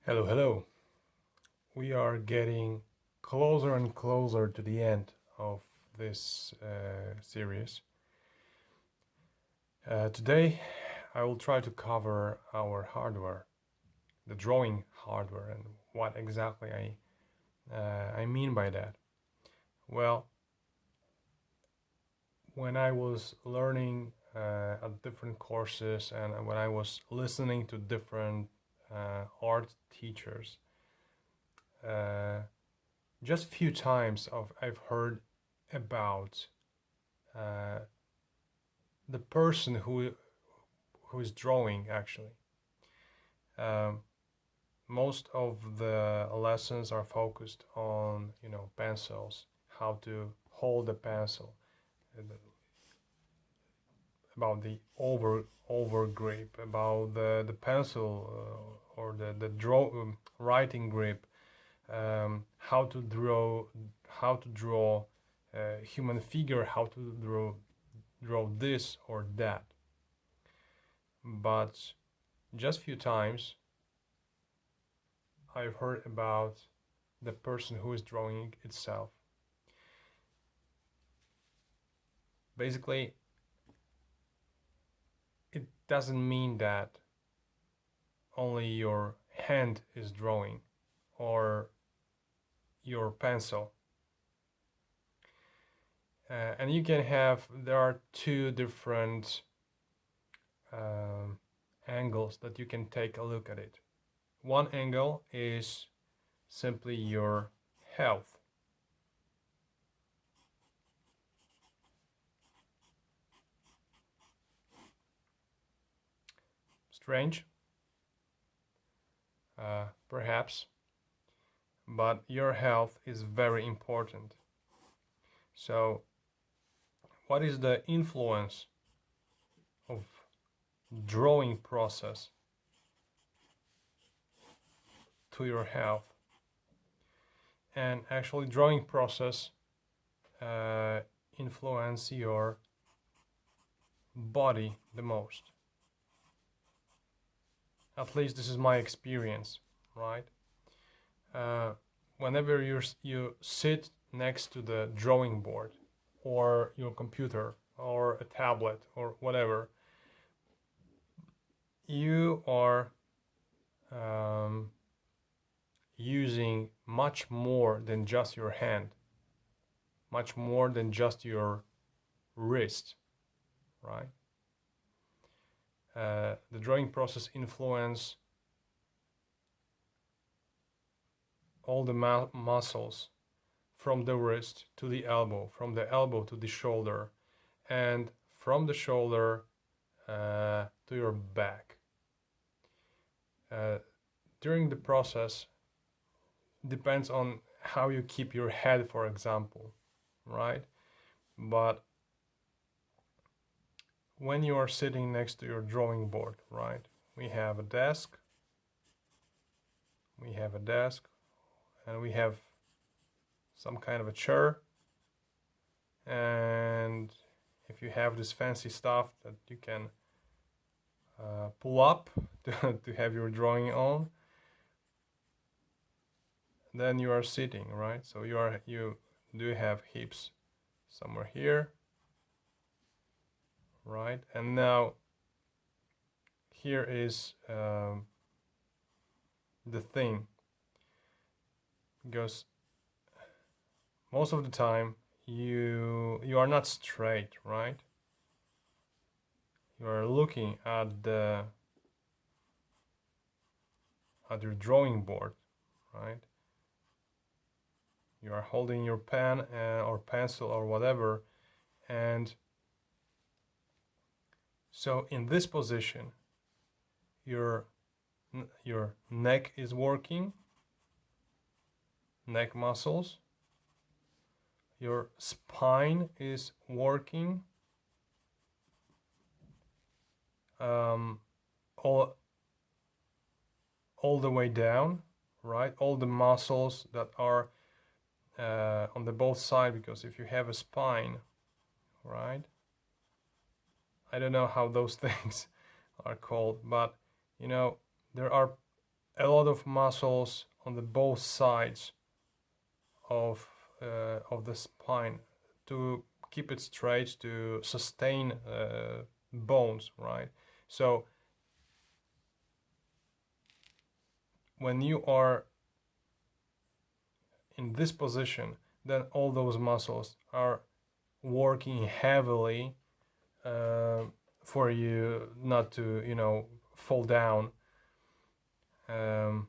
Hello, hello. We are getting closer and closer to the end of this series. Today, I will try to cover our hardware, the drawing hardware, and what exactly I mean by that. Well, when I was learning at different courses and when I was listening to different art teachers, uh, just few times I've heard about uh, the person who is drawing actually. Um, Most of the lessons are focused on pencils, how to hold a pencil, about the over grip, about the pencil or the writing grip, how to draw a human figure, how to draw this or that. But just few times I've heard about the person who is drawing itself. Basically, it doesn't mean that only your hand is drawing or your pencil. And you can have, there are two different um, angles that you can take a look at it. One angle is simply your health. Strange, perhaps, but your health is very important. So, what is the influence of drawing process to your health? And actually, drawing process influence your body the most. At least this is my experience, right? Whenever you sit next to the drawing board or your computer or a tablet or whatever, you are using much more than just your hand, much more than just your wrist, right? The drawing process influence all the muscles from the wrist to the elbow, from the elbow to the shoulder, and from the shoulder to your back. During the process, depends on how you keep your head, for example, right? But when you are sitting next to your drawing board, right? We have a desk, and we have some kind of a chair, and if you have this fancy stuff that you can pull up to have your drawing on, then you are sitting, right? So you do have hips somewhere here, right? And now here is the thing, because most of the time you are not straight, right? You are looking at your drawing board, right? You are holding your pen or pencil or whatever, and so in this position your neck is working, neck muscles, your spine is working, all the way down, right? All the muscles that are on the both sides, because if you have a spine, right? I don't know how those things are called, but there are a lot of muscles on the both sides of the spine to keep it straight, to sustain bones, right? So when you are in this position, then all those muscles are working heavily for you not to, fall down. The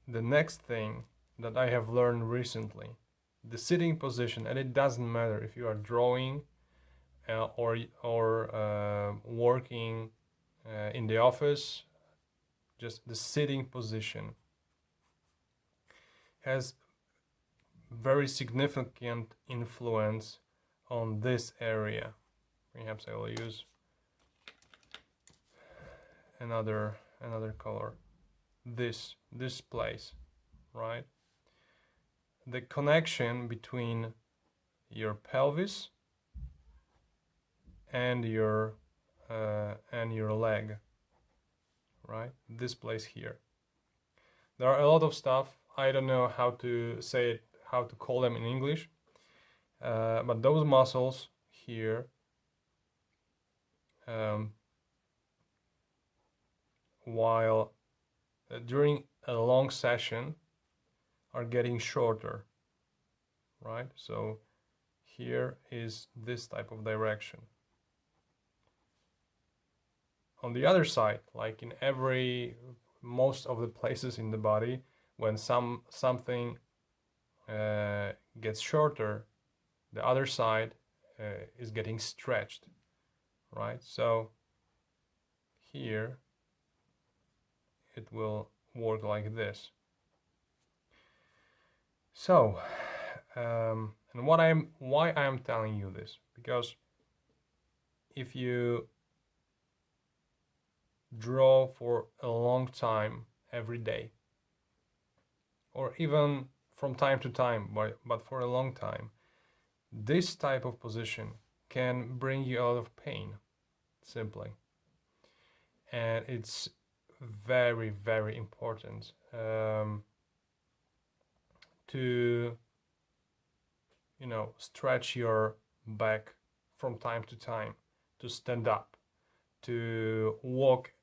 next thing that I have learned recently, the sitting position, and it doesn't matter if you are drawing or working in the office, just the sitting position has very significant influence on this area. Perhaps I will use another color. This place, right? The connection between your pelvis and your leg, right? This place here. There are a lot of stuff. I don't know how to say it, how to call them in English, but those muscles here while during a long session are getting shorter, right? So here is this type of direction. On the other side, like in most of the places in the body, when something gets shorter, the other side is getting stretched, right? So here it will work like this. So, and why I am telling you this, because if you draw for a long time every day, or even from time to time, but for a long time, this type of position can bring you out of pain, simply. And it's very, very important to, stretch your back from time to time, to stand up, to walk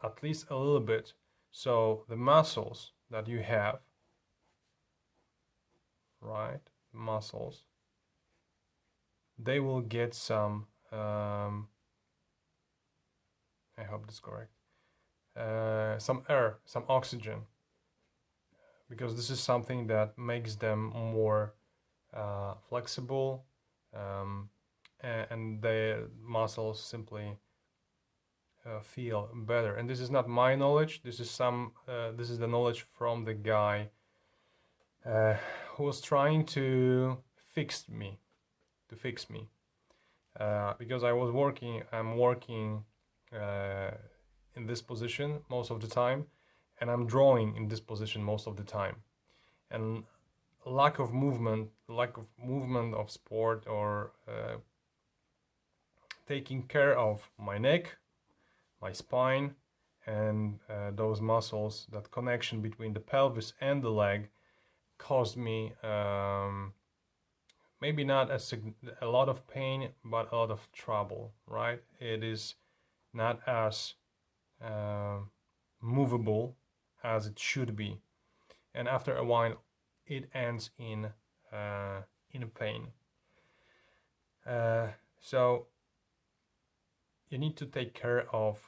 at least a little bit, so the muscles that you have, right, muscles, they will get some, I hope that's correct, some air, some oxygen, because this is something that makes them more flexible, and the muscles simply feel better. And this is not my knowledge. This is the knowledge from the guy who was trying to fix me, because I'm working in this position most of the time, and I'm drawing in this position most of the time, and lack of movement of sport, or taking care of my neck, my spine, and those muscles, that connection between the pelvis and the leg, caused me maybe not a lot of pain, but a lot of trouble, right? It is not as movable as it should be, and after a while it ends in pain. So you need to take care of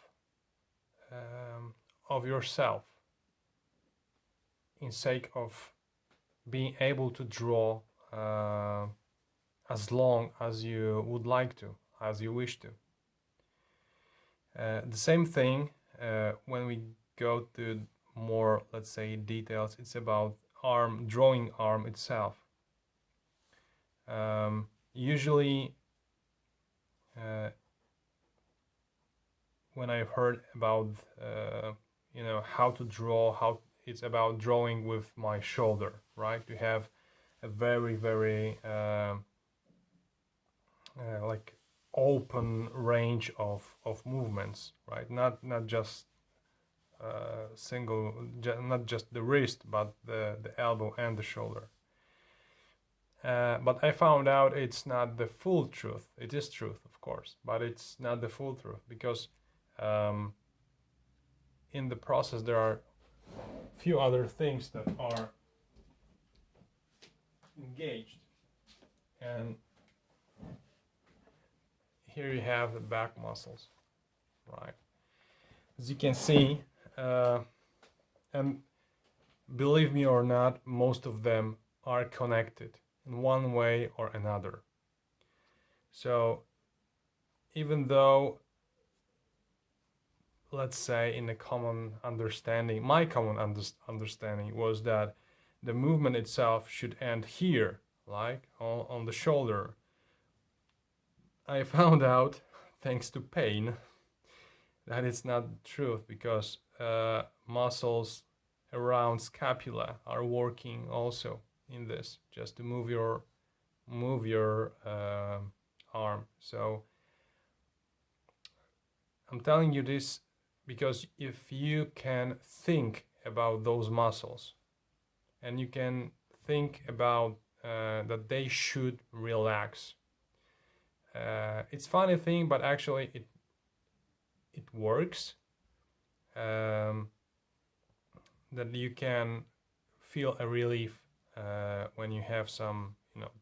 yourself, in sake of being able to draw as long as you would like to, as you wish to. The same thing when we go to more, let's say, details, it's about drawing arm itself. Usually when I've heard about how to draw, it's about drawing with my shoulder, right? To have a very, very like open range of movements, right? Not just not just the wrist, but the elbow and the shoulder. But I found out it's not the full truth. It is truth, of course, but it's not the full truth, because in the process there are few other things that are engaged. And here you have the back muscles, right? As you can see, and believe me or not, most of them are connected in one way or another. So even though, let's say, in a common understanding, my common understanding was that the movement itself should end here, like on the shoulder, I found out, thanks to pain, that it's not the truth, because muscles around scapula are working also in this, just to move your arm. So I'm telling you this because if you can think about those muscles, and you can think about that they should relax. It's funny thing, but actually it works. That you can feel a relief when you have some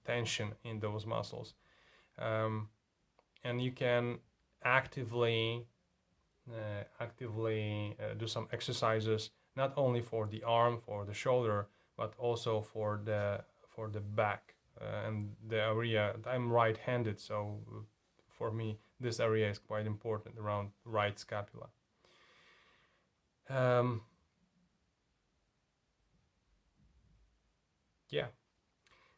tension in those muscles, and you can actively do some exercises, not only for the arm, for the shoulder, but also for the back and the area. I'm right-handed, so for me this area is quite important, around right scapula. Yeah,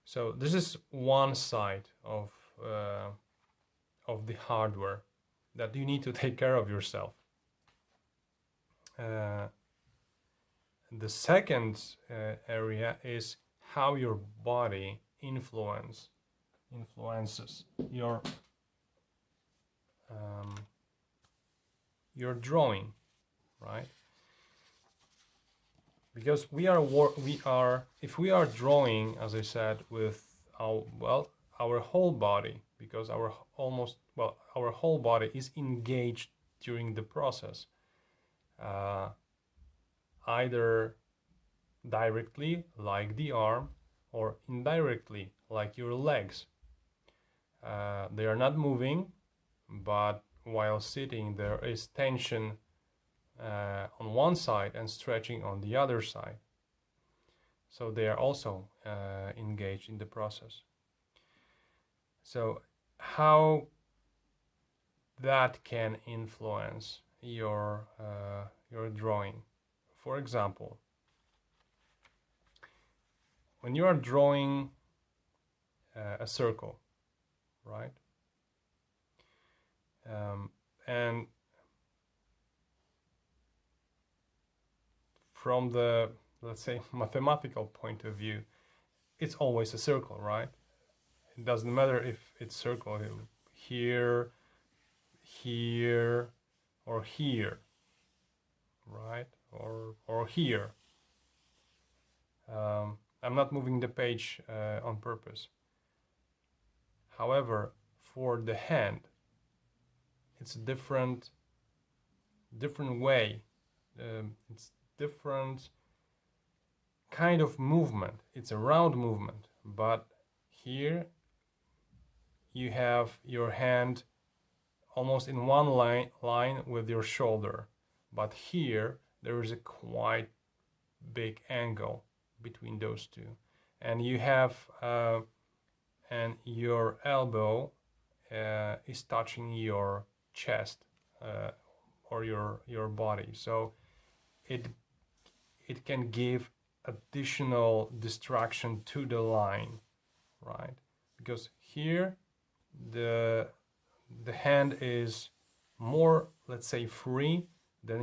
so this is one side of the hardware, that you need to take care of yourself. The second area is how your body influences your drawing, right? Because if we are drawing, as I said, with our whole body, because our whole body is engaged during the process, either directly, like the arm, or indirectly, like your legs. They are not moving, but while sitting there is tension on one side and stretching on the other side. So they are also engaged in the process. So how that can influence your drawing? For example, when you are drawing a circle, right? And from the, let's say, mathematical point of view, it's always a circle, right? It doesn't matter if it's circle here, here, or here, right? Or here. I'm not moving the page on purpose. However, for the hand, it's a different way. It's different kind of movement. It's a round movement, but here you have your hand almost in one line with your shoulder, but here there is a quite big angle between those two, and you have and your elbow is touching your chest or your body, so it can give additional distraction to the line, right? Because here the hand is more, let's say, free than